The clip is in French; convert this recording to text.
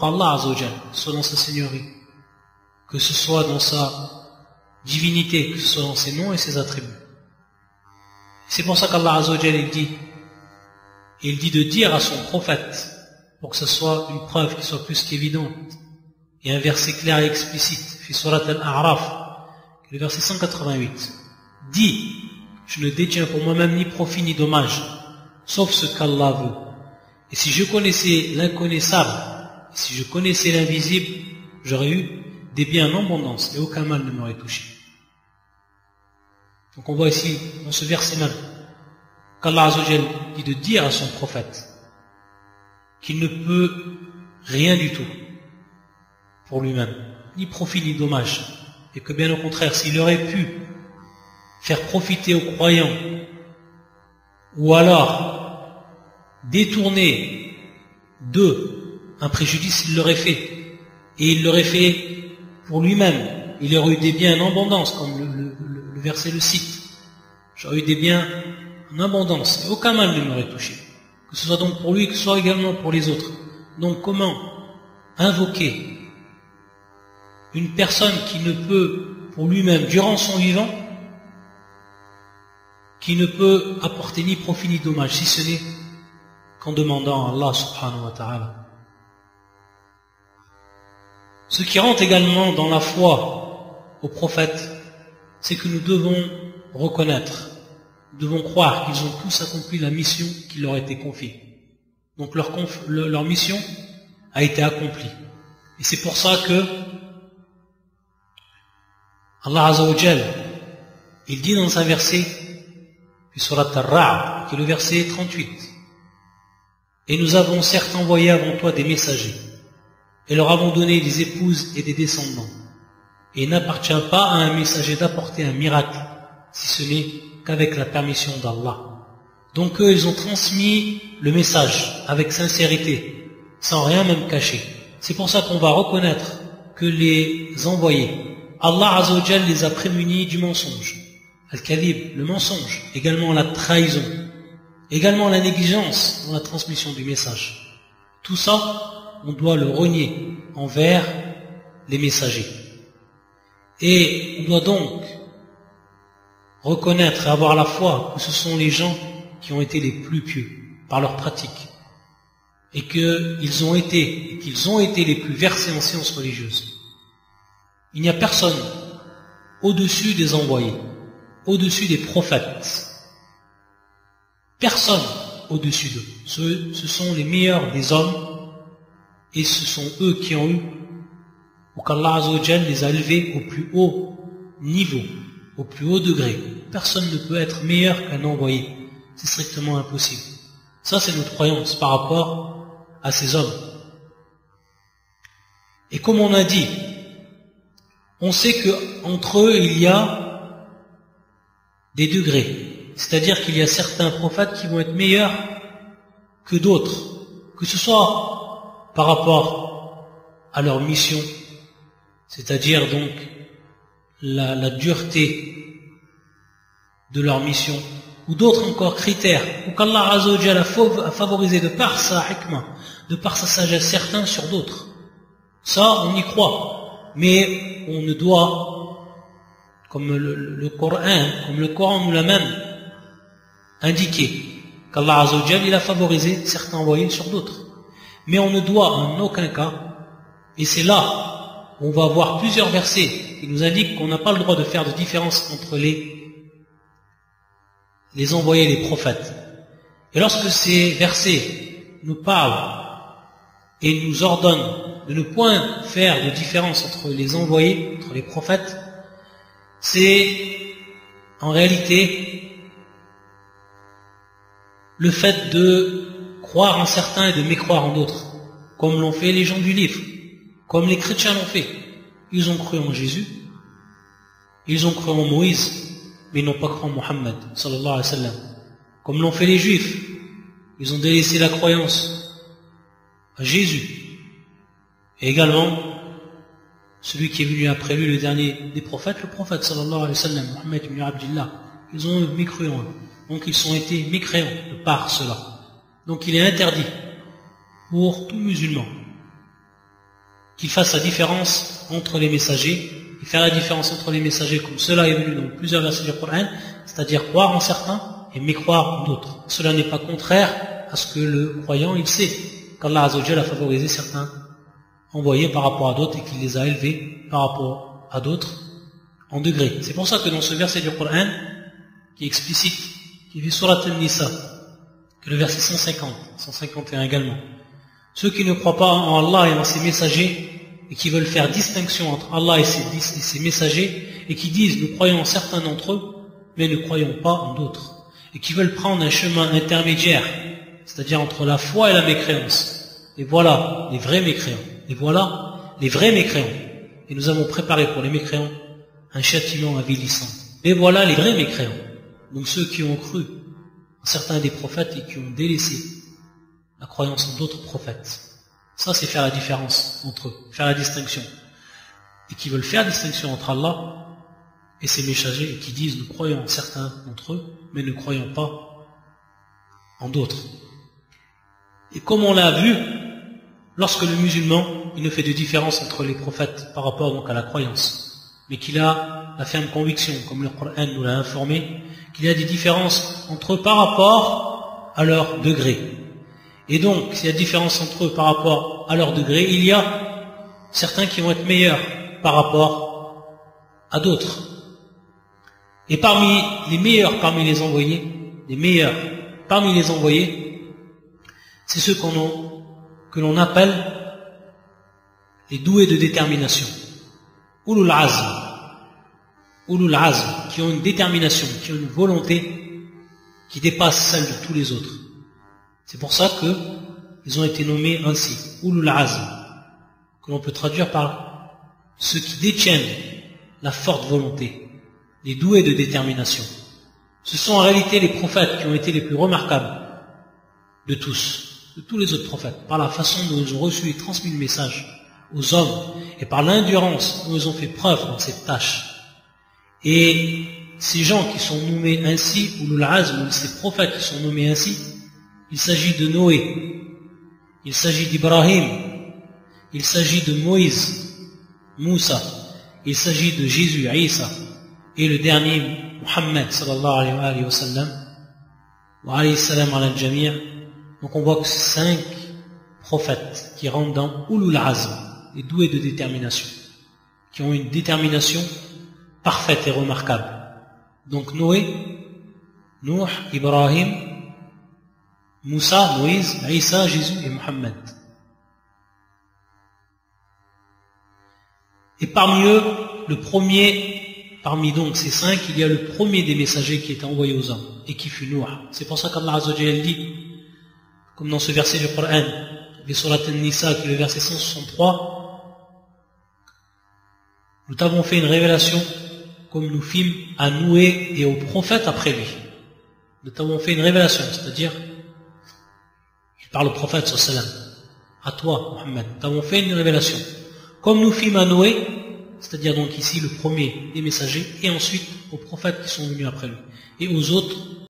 Allah Azza wa Jal, que ce soit dans sa seigneurie, que ce soit dans sa divinité, que ce soit dans ses noms et ses attributs. C'est pour ça qu'Allah Azza wa Jal il dit de dire à son prophète, pour que ce soit une preuve qui soit plus qu'évidente, et un verset clair et explicite, fi surat al-A'raf, le verset 188, dit, je ne détiens pour moi-même ni profit ni dommage, sauf ce qu'Allah veut. Et si je connaissais l'inconnaissable, et si je connaissais l'invisible, j'aurais eu des biens en abondance et aucun mal ne m'aurait touché. Donc on voit ici, dans ce verset même, qu'Allah Azza wa Jal dit de dire à son prophète qu'il ne peut rien du tout pour lui-même, ni profit ni dommage, et que bien au contraire, s'il aurait pu faire profiter aux croyants, ou alors détourner d'eux un préjudice, il l'aurait fait, et il l'aurait fait pour lui-même. Il aurait eu des biens en abondance, comme le verset le cite. J'aurais eu des biens en abondance, et aucun mal ne m'aurait touché, que ce soit donc pour lui, que ce soit également pour les autres. Donc comment invoquer une personne qui ne peut pour lui-même, durant son vivant, qui ne peut apporter ni profit ni dommage, si ce n'est qu'en demandant à Allah subhanahu wa ta'ala. Ce qui rentre également dans la foi aux prophètes, c'est que nous devons reconnaître, nous devons croire qu'ils ont tous accompli la mission qui leur a été confiée. Donc leur mission a été accomplie. Et c'est pour ça que Allah Azza wa Jal, il dit dans un verset, surat Ar-Ra'd, qui est le verset 38, et nous avons certes envoyé avant toi des messagers, et leur avons donné des épouses et des descendants, et il n'appartient pas à un messager d'apporter un miracle, si ce n'est qu'avec la permission d'Allah. Donc eux, ils ont transmis le message avec sincérité, sans rien même cacher. C'est pour ça qu'on va reconnaître que les envoyés, Allah Azza wa Jal les a prémunis du mensonge, al-kadhib, le mensonge, également la trahison, également la négligence dans la transmission du message. Tout ça, on doit le renier envers les messagers. Et on doit donc reconnaître et avoir la foi que ce sont les gens qui ont été les plus pieux par leur pratique, et qu'ils ont été les plus versés en sciences religieuses. Il n'y a personne au-dessus des envoyés, au-dessus des prophètes. Personne au-dessus d'eux. Ce sont les meilleurs des hommes, et ce sont eux qui ont eu, ou qu'Allah Azza wa Jal les a élevés au plus haut niveau, au plus haut degré. Personne ne peut être meilleur qu'un envoyé. C'est strictement impossible. Ça, c'est notre croyance par rapport à ces hommes. Et comme on a dit, on sait qu'entre eux, il y a des degrés. C'est-à-dire qu'il y a certains prophètes qui vont être meilleurs que d'autres, que ce soit par rapport à leur mission, c'est-à-dire donc la dureté de leur mission, ou d'autres encore critères, ou qu'Allah Azza wa Jalla a favorisé de par sa hikmah, de par sa sagesse, certains sur d'autres. Ça, on y croit. Mais on ne doit, comme le Coran nous l'a même indiqué, qu'Allah Azza wa Jalla il a favorisé certains envoyés sur d'autres. Mais on ne doit en aucun cas, et c'est là où on va voir plusieurs versets qui nous indiquent qu'on n'a pas le droit de faire de différence entre les envoyés et les prophètes. Et lorsque ces versets nous parlent et nous ordonnent de ne point faire de différence entre les envoyés, entre les prophètes, c'est en réalité le fait de croire en certains et de mécroire en d'autres, comme l'ont fait les gens du livre, comme les chrétiens l'ont fait. Ils ont cru en Jésus, ils ont cru en Moïse, mais ils n'ont pas cru en Mohammed sallallahu alayhi wa sallam. Comme l'ont fait les juifs, ils ont délaissé la croyance à Jésus. Et également, celui qui est venu après lui, le dernier des prophètes, le prophète sallallahu alayhi wa sallam, Muhammad ibn Abdillah, ils ont mécru en eux. Donc ils ont été mécréants de par cela. Donc il est interdit pour tout musulman qu'il fasse la différence entre les messagers, et faire la différence entre les messagers comme cela est venu dans plusieurs versets du Coran, c'est-à-dire croire en certains et mécroire en d'autres. Cela n'est pas contraire à ce que le croyant il sait qu'Allah Azza wa Jalla a favorisé certains envoyés par rapport à d'autres et qu'il les a élevés par rapport à d'autres en degrés. C'est pour ça que dans ce verset du Coran qui est explicite, qui est Surat An-Nisa, que le verset 150, 151 également, ceux qui ne croient pas en Allah et en ses messagers et qui veulent faire distinction entre Allah et ses messagers et qui disent nous croyons en certains d'entre eux mais ne croyons pas en d'autres et qui veulent prendre un chemin intermédiaire, c'est-à-dire entre la foi et la mécréance. Et voilà les vrais mécréants. Et voilà les vrais mécréants. Et nous avons préparé pour les mécréants un châtiment avilissant. Et voilà les vrais mécréants. Donc ceux qui ont cru en certains des prophètes et qui ont délaissé la croyance en d'autres prophètes. Ça, c'est faire la différence entre eux, faire la distinction. Et qui veulent faire distinction entre Allah et ses messagers et qui disent nous croyons en certains d'entre eux, mais ne croyons pas en d'autres. Et comme on l'a vu, lorsque le musulman, il ne fait de différence entre les prophètes par rapport donc à la croyance, mais qu'il a la ferme conviction, comme le Coran nous l'a informé, qu'il y a des différences entre eux par rapport à leur degré. Et donc, s'il y a différence entre eux par rapport à leur degré, il y a certains qui vont être meilleurs par rapport à d'autres. Et parmi les meilleurs parmi les envoyés, les meilleurs parmi les envoyés, c'est ceux que l'on appelle les doués de détermination. Ulul Azm. Ulul Azm, qui ont une détermination, qui ont une volonté qui dépasse celle de tous les autres. C'est pour ça qu'ils ont été nommés ainsi, Ulul Azm, que l'on peut traduire par ceux qui détiennent la forte volonté, les doués de détermination. Ce sont en réalité les prophètes qui ont été les plus remarquables de tous les autres prophètes, par la façon dont ils ont reçu et transmis le message aux hommes, et par l'endurance dont ils ont fait preuve dans cette tâche. Et ces gens qui sont nommés ainsi, Ulul Azm, ou ces prophètes qui sont nommés ainsi, il s'agit de Noé, il s'agit d'Ibrahim, il s'agit de Moïse, Moussa, il s'agit de Jésus, Isa, et le dernier, Muhammad, sallallahu alayhi wa sallam, wa alayhi salam ala al-jami'. Donc on voit que 5 prophètes qui rentrent dans Ulul Azm, les doués de détermination, qui ont une détermination parfaite et remarquable. Donc Noé, Nuh, Ibrahim, Moussa, Moïse, Isa, Jésus et Muhammad. Et parmi eux, le premier, parmi donc ces 5, il y a le premier des messagers qui était envoyé aux hommes et qui fut Nuh. C'est pour ça qu'Allah Azza wa Jalla dit, comme dans ce verset du Coran, le Surat An-Nisa, qui est le verset 163, nous t'avons fait une révélation comme nous fîmes à Noé et aux prophètes après lui. Nous t'avons fait une révélation, c'est-à-dire il parle au prophète sallallahu alayhi wa sallam, à toi Muhammad, nous t'avons fait une révélation comme nous fîmes à Noé, c'est-à-dire donc ici le premier des messagers, et ensuite aux prophètes qui sont venus après lui, et aux autres